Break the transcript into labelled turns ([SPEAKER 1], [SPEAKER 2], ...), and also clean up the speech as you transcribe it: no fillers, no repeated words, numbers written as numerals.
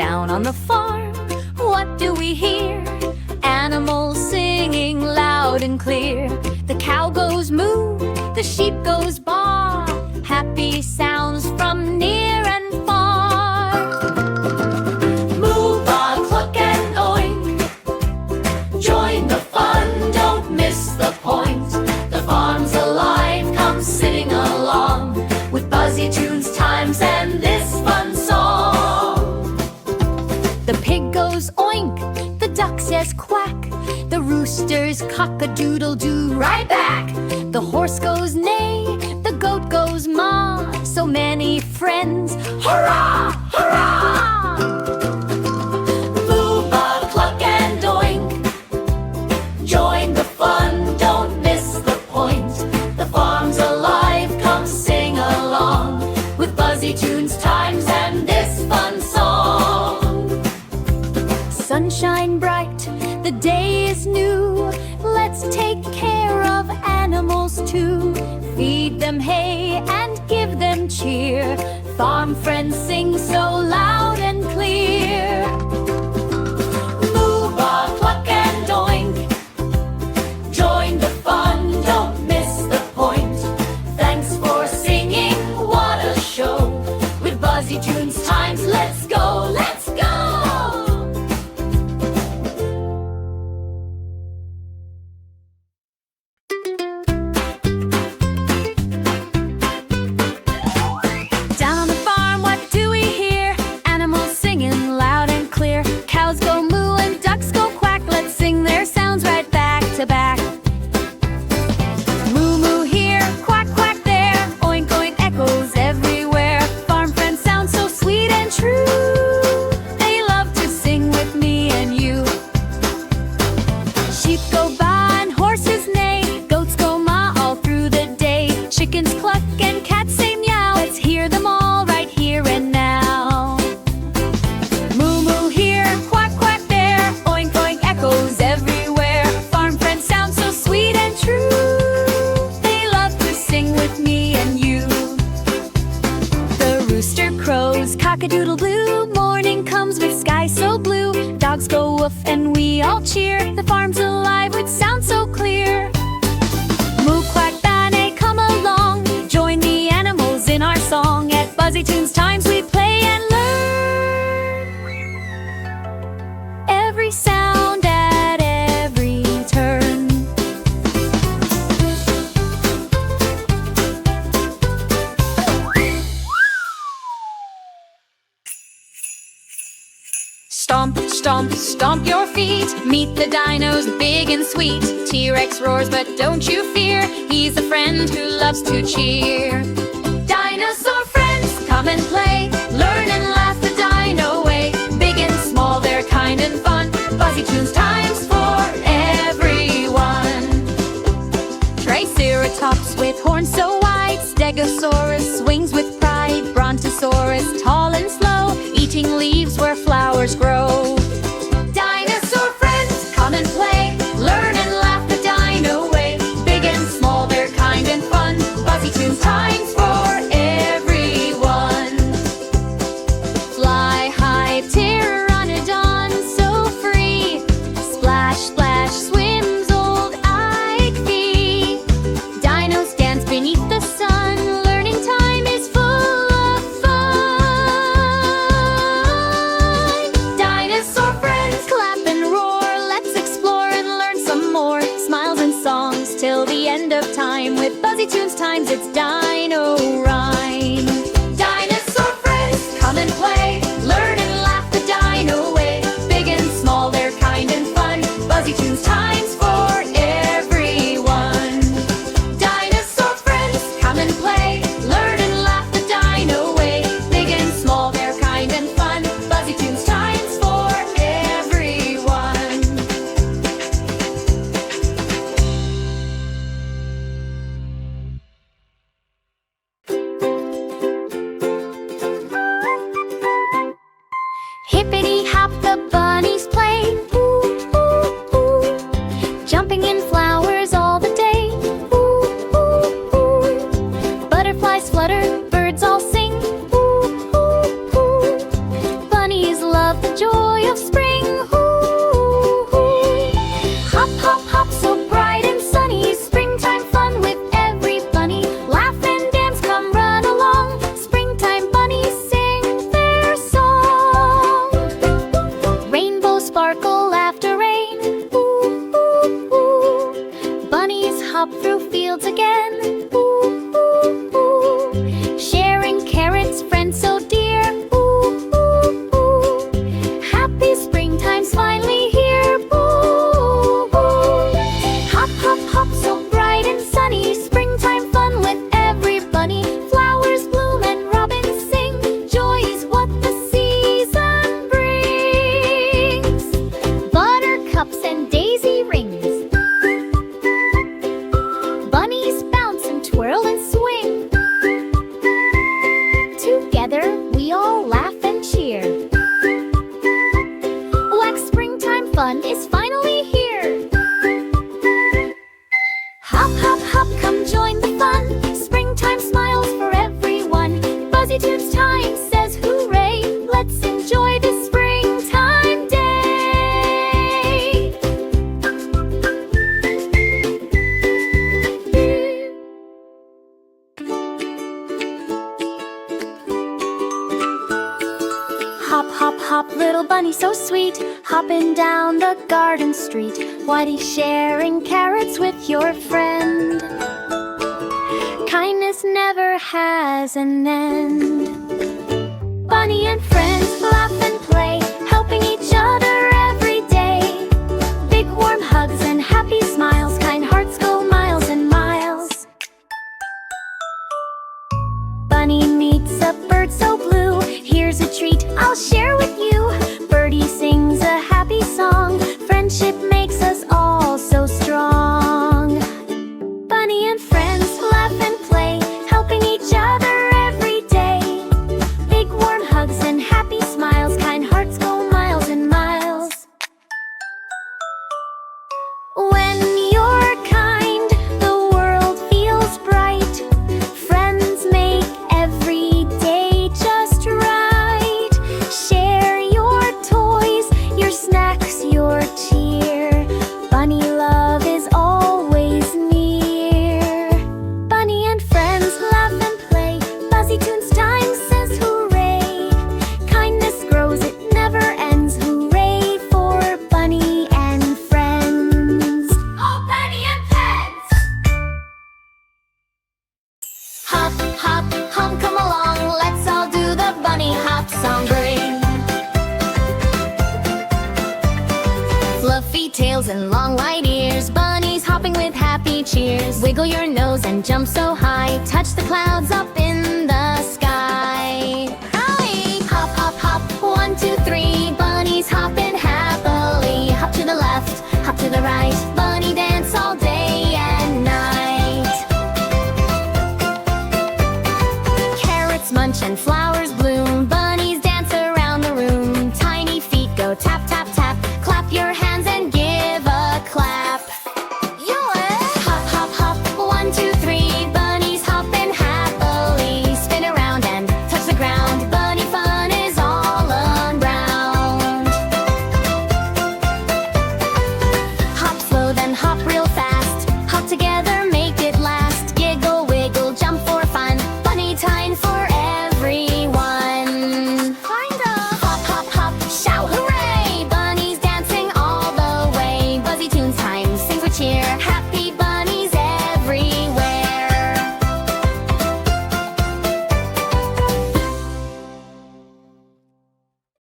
[SPEAKER 1] Down on the farm, what do we hear? Animals singing loud and clear. The cow goes moo, the sheep goes baa. Happy sounds from near and far. Moo, baa, cluck and oink. Join the fun, don't miss the point. The farm's alive, come sing along with Buzzy tunes, times, and this fun song. The pig goes oink, the duck says quack. The rooster's cock-a-doodle-doo right back. The horse goes neigh, the goat goes maa. So many friends, hurrah, hurrah! Moo, baa, cluck and oink. Join the fun, don't miss the point. The farm's alive, come sing along with Buzzy tunes, times, and this fun song. Sunshine bright, the day is new. Let's take care of animals too. Feed them hay and give them cheer. Farm friends sing so loud and clear. Moo, baa, cluck and oink. Join the fun, don't miss the point. Thanks for singing, what a show. With Buzzy tunes, times, let's go, let's go! Down on the farm, what do we hear? Animals singing loud and clear. Cows go moo and ducks go quack. Let's sing their sounds right back to back. Moo moo here, quack quack there. Oink oink echoes everywhere. Farm friends sound so sweet and true. They love to sing with me and you. Sheep go baa and horses neigh. Goats go maa all through the day. Chickens cluck and cats say meow. Let's hear them all right here and now. Moo moo here, quack quack there. Oink oink echoes everywhere. Farm friends sound so sweet and true. They love to sing with me and you. The rooster crows cock-a-doodle-doo. Morning comes with sky so blue. Dogs go woof and we all cheer. The farm's alive with sound so clear. Moo, quack, baa, come along. Join the animals in our song. At Buzzy tunes, times we play and learn. Every sound at every turn. Stomp, stomp, stomp your feet. Meet the dinos, big and sweet. T-Rex roars, but don't you fear. He's a friend who loves to cheer. Dinosaur friends, come and play. Learn and laugh the dino way. Big and small, they're kind and fun. Buzzy tunes, times for everyone. Triceratops with horns so wide. Stegosaurus swings with pride. Brontosaurus, tall and slow, eating leaves where flowers grow. Dinosaur friends, come and play. Learn and laugh the dino way. Big and small, they're kind and fun. Buzzy tunes, times for everyone. Fly high, pteranodon, so free. Splash, splash, swims old Ike. Dinos dance beneath the sun. Learning time is full of fun. Dinosaur friends, clap and roar. Let's explore and learn some more. Smiles and songs till the end of time. With Buzzy tunes, times, it's Dino Rhyme. Dinosaur friends, come and play. Learn and laugh the dino way. Big and small, they're kind and fun. Buzzy tunes, times for everyone. Dinosaur friends, come and play. Learn and laugh the dino way. Big and small, they're kind and fun. Buzzy tunes, times for everyone. Hippity hop, the bunnies play. Ooh, ooh, ooh. Jumping in flowers all the day. Ooh, ooh, ooh. Butterflies flutter, birds all sing. Ooh, ooh, ooh. Bunnies love is finally here. Hop, hop, hop, come join the fun. Springtime smiles for everyone. Buzzy Tunes time says hooray. Let's enjoy this springtime day. Hop, hop, hop, little bunny so sweet, hopping down the garden street. Whitey sharing carrots with your friend. Kindness never has an end. Bunny and friends laugh and play, helping each other every day. Big warm hugs and happy smiles, kind hearts go miles and miles. Bunny meets a bird so blue, here's a treat I'll share with you. Birdie sings a happy song, friendship makes us all so strong. Bunny and friends laugh and play, helping each other every day. Big warm hugs and happy smiles, kind hearts go miles and miles. When you're kind, the world feels bright. Friends make every day just right. Share your toys, your snacks, your cheer. Bunny love is always near. Bunny and friends laugh and play. Buzzy Tunes time says hooray. Kindness grows, it never ends. Hooray for Bunny and friends. Oh, Bunny and pets! Hop, hop, hum, come along. Let's all do the bunny hop song. Bring fluffy tails and long white ears. Bunnies hopping with happy cheers. Wiggle your nose and jump so high. Touch the clouds up in the sky. Aye. Hop, hop, hop, 1, 2, 3. Bunnies hopping happily. Hop to the left, hop to the right. Bunny dance all day and night. Carrots munch and flowers